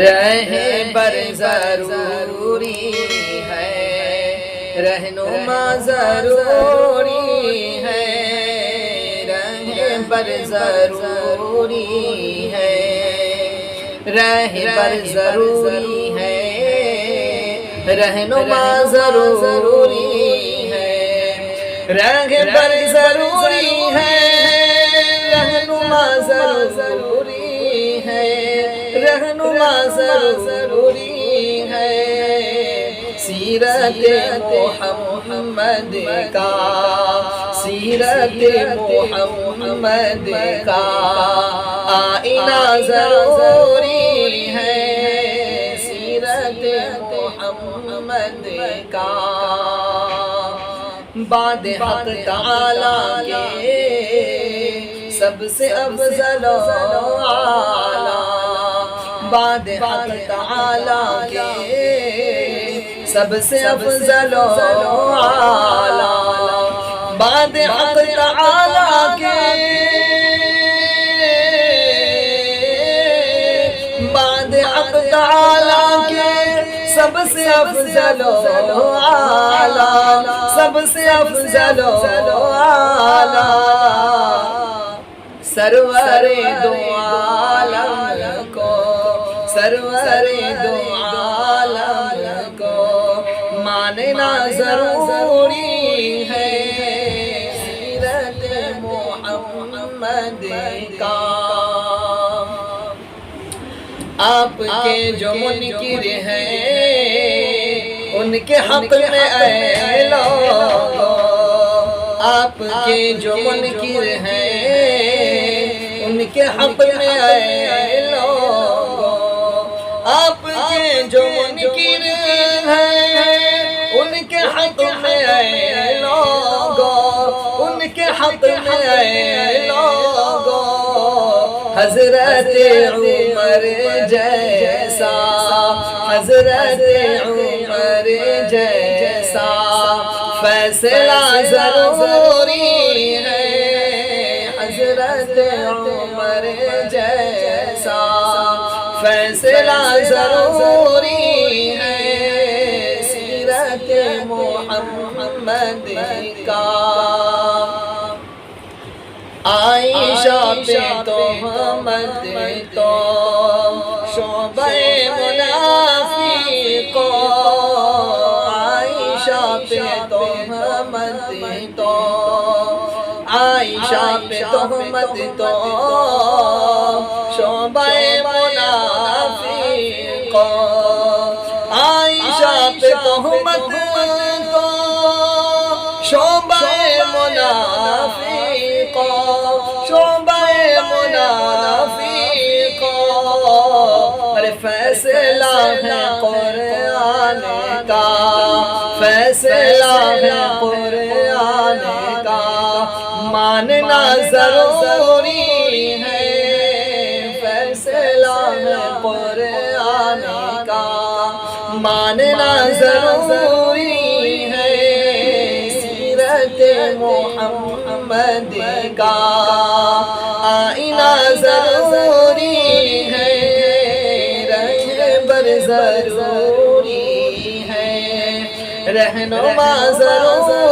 رہبر ضروری ہے، رہنما ضروری ہے، رہبر ضروری ہے، رہبر ضروری ہے، رہنما ضروری ہے، رہبر ضروری ہے، رہنما ضروری ہے، رہنما ضروری ہے، سیرت محمد کا، سیرت محمد کا آئینہ ضروری ہے، سیرت محمد کا بعد حق تعالیٰ کے سب سے افضل و اعلیٰ، بعد حق تعالیٰ کے سب سے افضل و اعلیٰ، بعد حق تعالیٰ کے، بعد حق تعالیٰ کے سب سے افضل و اعلیٰ، سب سے افضل و اعلیٰ، سرور دو عالم کو، سرور دو عالم کو ماننا ضروری ہے، سیرت محمد کا۔ آپ کے جو منکر ہیں ان کے حق میں اے لوگو، آپ کے جو منکر ہیں ان کے حق میں اے لوگو، آپ کے جو منکر ہیں ان کے حق میں اے لوگو، ان کے حق میں اے لوگو، حضرت عمر جیسا، حضرت عمر جیسا فیصلہ ضروری ہے، حضرت عمر جیسا فیصلہ ضروری ہے، سیرت محمد کا۔ عائشہ پہ تہمت تو شعبہ منافق، عائشہ پہ تہمت تو، عائشہ پہ تہمت تو شعبہ منافق، عائشہ پہ تہمت تو شعبہ منافق، شعبہ منافق، ارے فیصلہ ہے قرآن کا، فیصلہ ہے قرآن کا ماننا ضروری ہے، فیصلہ ہے قرآن کا ماننا ضروری ہے، سیرت محمد کا آئینہ ضروری ہے، رہبر ضروری ہے، رہنما ضروری